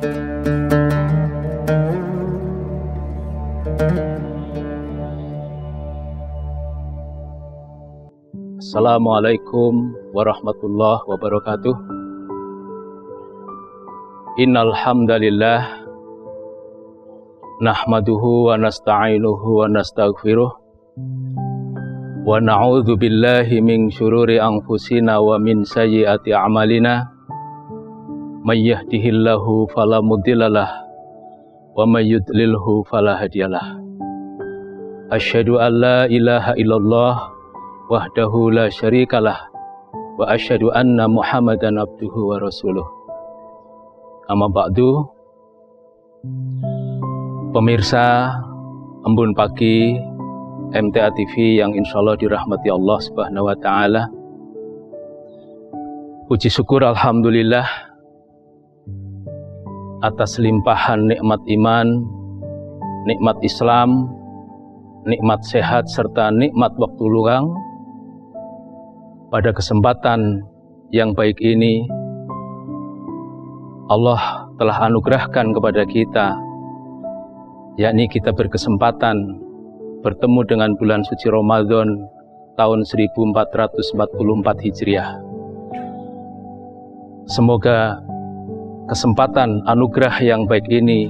Assalamualaikum warahmatullahi wabarakatuh. Innal hamdalillah nahmaduhu wa nasta'inuhu wa nastaghfiruh wa na'udzu billahi min syururi anfusina wa min sayyiati a'malina. May yahdihillahu fala mudhillalah wa may yudlilhu fala hadiyalah. Asyhadu an la ilaha illallah wahdahu la syarikalah wa asyhadu anna Muhammadan abduhu wa rasuluh. Amma ba'du. Pemirsa Embun Pagi MTA TV yang insyaallah dirahmati Allah Subhanahu wa taala. Puji syukur alhamdulillah atas limpahan nikmat iman, nikmat Islam, nikmat sehat serta nikmat waktu luang. Pada kesempatan yang baik ini, Allah telah anugerahkan kepada kita, yakni kita berkesempatan bertemu dengan bulan suci Ramadan tahun 1444 Hijriah. Semoga kesempatan anugerah yang baik ini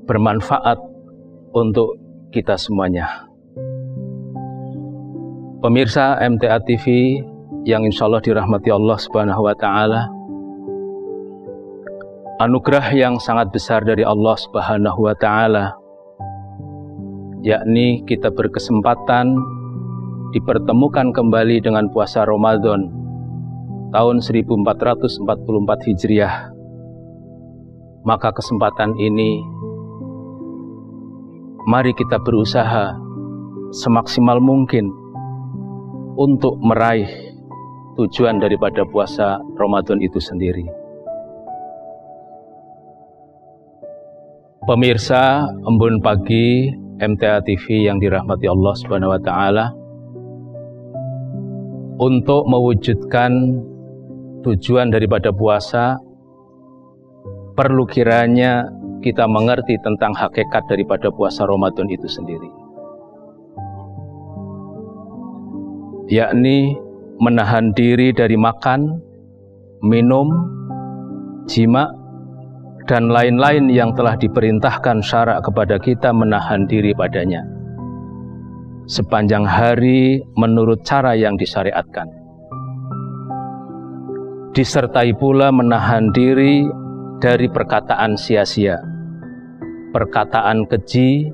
bermanfaat untuk kita semuanya. Pemirsa MTA TV yang insyaallah dirahmati Allah Subhanahu wa taala, anugerah yang sangat besar dari Allah Subhanahu wa taala, yakni kita berkesempatan dipertemukan kembali dengan puasa Ramadan tahun 1444 Hijriah. Maka kesempatan ini mari kita berusaha semaksimal mungkin untuk meraih tujuan daripada puasa Ramadan itu sendiri. Pemirsa Embun Pagi MTA TV yang dirahmati Allah Subhanahu wa taala, untuk mewujudkan tujuan daripada puasa, perlu kiranya kita mengerti tentang hakikat daripada puasa Ramadan itu sendiri, yakni menahan diri dari makan, minum, jima, dan lain-lain yang telah diperintahkan syarak kepada kita menahan diri padanya sepanjang hari menurut cara yang disyariatkan. Disertai pula menahan diri dari perkataan sia-sia, perkataan keji,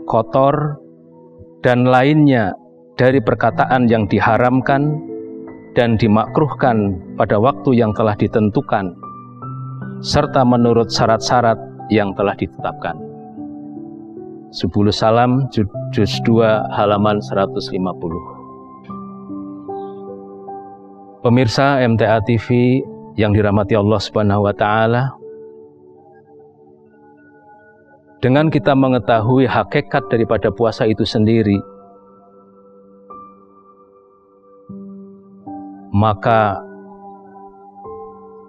kotor, dan lainnya dari perkataan yang diharamkan dan dimakruhkan pada waktu yang telah ditentukan, serta menurut syarat-syarat yang telah ditetapkan. Subul Salam juz 2 halaman 150. Pemirsa MTA TV yang dirahmati Allah Subhanahu wa taala, dengan kita mengetahui hakikat daripada puasa itu sendiri, maka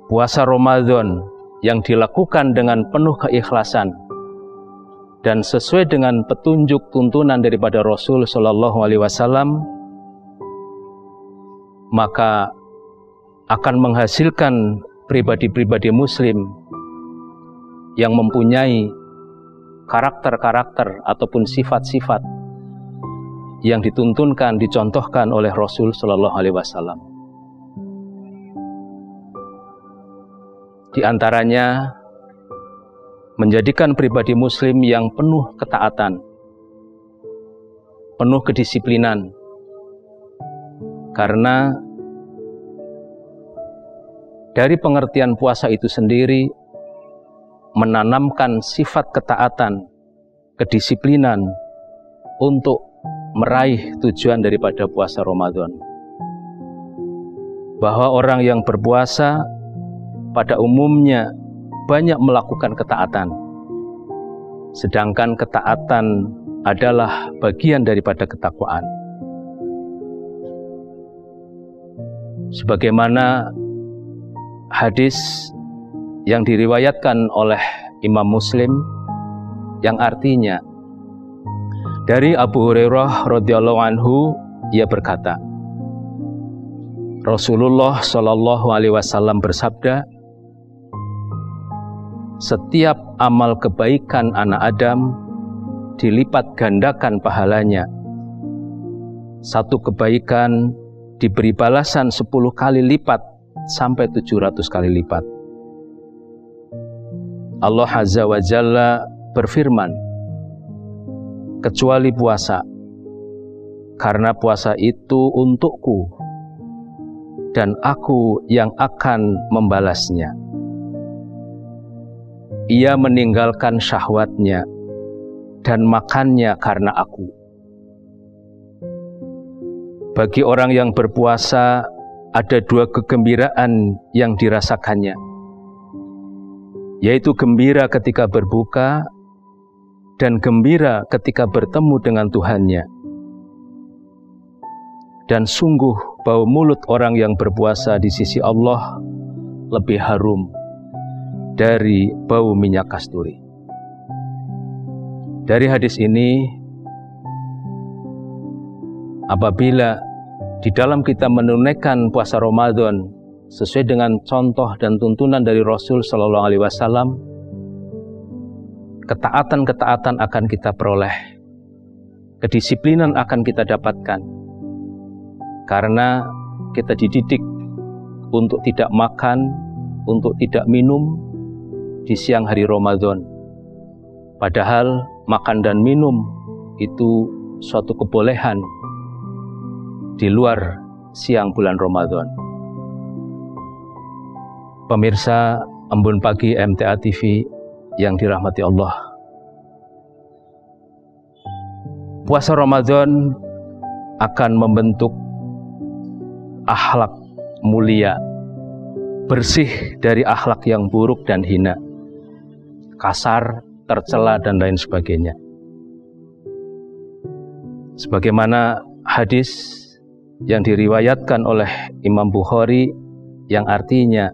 puasa Ramadan yang dilakukan dengan penuh keikhlasan dan sesuai dengan petunjuk tuntunan daripada Rasul Shallallahu Alaihi Wasallam, maka akan menghasilkan pribadi-pribadi Muslim yang mempunyai karakter-karakter ataupun sifat-sifat yang dituntunkan, dicontohkan oleh Rasul Shallallahu Alaihi Wasallam. Di antaranya menjadikan pribadi Muslim yang penuh ketaatan, penuh kedisiplinan, karena dari pengertian puasa itu sendiri menanamkan sifat ketaatan, kedisiplinan untuk meraih tujuan daripada puasa Ramadan. Bahwa orang yang berpuasa pada umumnya banyak melakukan ketaatan, sedangkan ketaatan adalah bagian daripada ketakwaan. Sebagaimana hadis yang diriwayatkan oleh Imam Muslim, yang artinya dari Abu Hurairah radhiyallahu anhu, ia berkata, Rasulullah Shallallahu Alaihi Wasallam bersabda, setiap amal kebaikan anak Adam dilipat gandakan pahalanya. Satu kebaikan diberi balasan 10 kali lipat sampai 700 kali lipat. Allah Azza wa Jalla berfirman, kecuali puasa, karena puasa itu untukku dan aku yang akan membalasnya. Ia meninggalkan syahwatnya dan makannya karena aku. Bagi orang yang berpuasa ada 2 kegembiraan yang dirasakannya, yaitu gembira ketika berbuka dan gembira ketika bertemu dengan Tuhannya. Dan sungguh bau mulut orang yang berpuasa di sisi Allah lebih harum dari bau minyak kasturi. Dari hadis ini, apabila di dalam kita menunaikan puasa Ramadan sesuai dengan contoh dan tuntunan dari Rasul Shallallahu Alaihi Wasallam, ketaatan-ketaatan akan kita peroleh, kedisiplinan akan kita dapatkan, karena kita dididik untuk tidak makan, untuk tidak minum di siang hari Ramadan. Padahal makan dan minum itu suatu kebolehan di luar siang bulan Ramadan. Pemirsa Embun Pagi MTA TV yang dirahmati Allah, puasa Ramadan akan membentuk akhlak mulia, bersih dari akhlak yang buruk dan hina, kasar, tercela, dan lain sebagainya. Sebagaimana hadis yang diriwayatkan oleh Imam Bukhari, yang artinya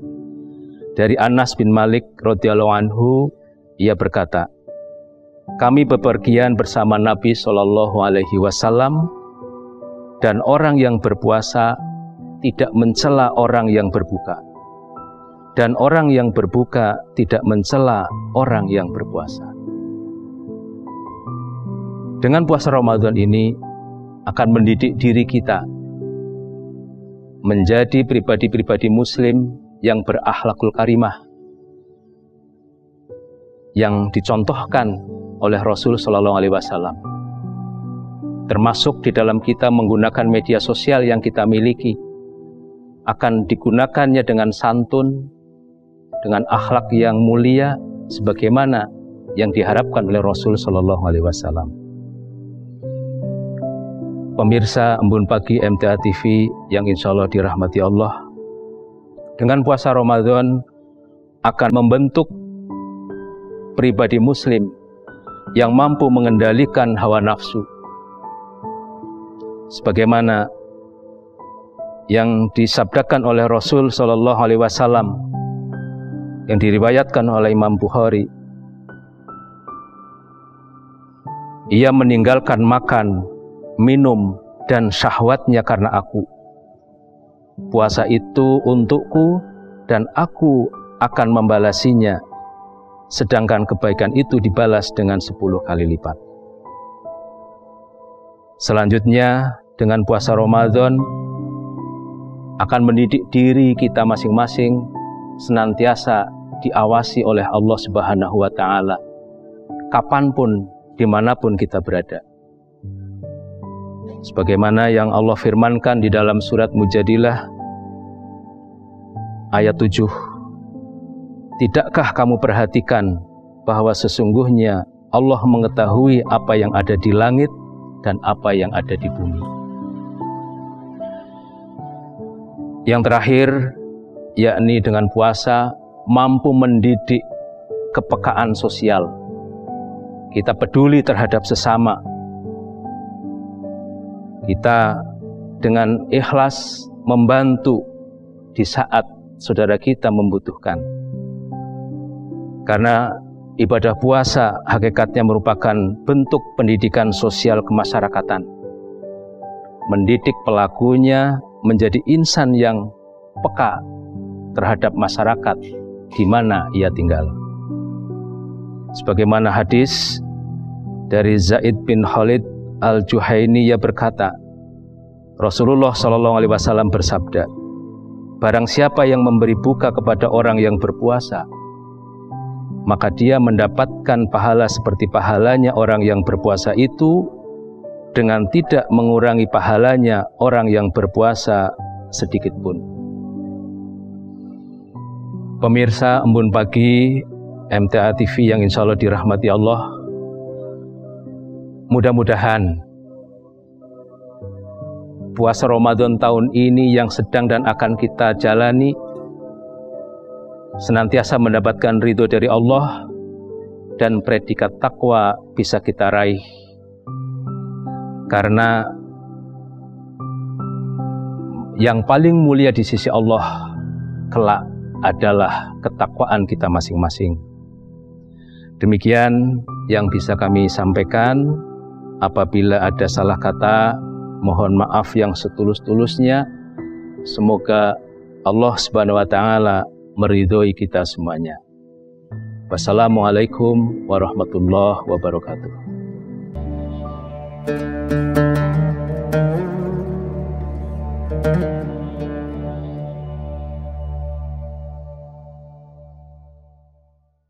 dari Anas bin Malik radhiyallahu anhu, ia berkata, kami bepergian bersama Nabi Shallallahu Alaihi Wasallam, dan orang yang berpuasa tidak mencela orang yang berbuka, dan orang yang berbuka tidak mencela orang yang berpuasa. Dengan puasa Ramadan ini akan mendidik diri kita menjadi pribadi-pribadi Muslim yang berakhlakul karimah, yang dicontohkan oleh Rasul Shallallahu Alaihi Wasallam, termasuk di dalam kita menggunakan media sosial yang kita miliki, akan digunakannya dengan santun, dengan akhlak yang mulia, sebagaimana yang diharapkan oleh Rasul Shallallahu Alaihi Wasallam. Pemirsa Embun Pagi MTA TV yang insya Allah dirahmati Allah, dengan puasa Ramadan akan membentuk pribadi Muslim yang mampu mengendalikan hawa nafsu, sebagaimana yang disabdakan oleh Rasul Shallallahu Alaihi Wasallam, yang diriwayatkan oleh Imam Bukhari. Ia meninggalkan makan, minum, dan syahwatnya karena aku. Puasa itu untukku dan aku akan membalasinya, sedangkan kebaikan itu dibalas dengan 10 kali lipat. Selanjutnya, dengan puasa Ramadan akan mendidik diri kita masing-masing senantiasa diawasi oleh Allah Subhanahu wa Ta'ala, kapanpun, dimanapun kita berada. Sebagaimana yang Allah firmankan di dalam surat Mujadilah ayat 7, tidakkah kamu perhatikan bahwa sesungguhnya Allah mengetahui apa yang ada di langit dan apa yang ada di bumi. Yang terakhir, yakni dengan puasa mampu mendidik kepekaan sosial. Kita peduli terhadap sesama. Kita dengan ikhlas membantu di saat saudara kita membutuhkan. Karena ibadah puasa hakikatnya merupakan bentuk pendidikan sosial kemasyarakatan. Mendidik pelakunya menjadi insan yang peka terhadap masyarakat di mana ia tinggal. Sebagaimana hadis dari Zaid bin Khalid Al-Juhaini, ia berkata, Rasulullah SAW bersabda, barang siapa yang memberi buka kepada orang yang berpuasa, maka dia mendapatkan pahala seperti pahalanya orang yang berpuasa itu, dengan tidak mengurangi pahalanya orang yang berpuasa sedikit pun. Pemirsa Embun Pagi MTA TV yang insya Allah dirahmati Allah, mudah-mudahan puasa Ramadan tahun ini yang sedang dan akan kita jalani senantiasa mendapatkan ridho dari Allah dan predikat takwa bisa kita raih. Karena yang paling mulia di sisi Allah kelak adalah ketakwaan kita masing-masing. Demikian yang bisa kami sampaikan. Apabila ada salah kata, mohon maaf yang setulus-tulusnya. Semoga Allah Subhanahu wa taala meridhoi kita semuanya. Wassalamualaikum warahmatullahi wabarakatuh.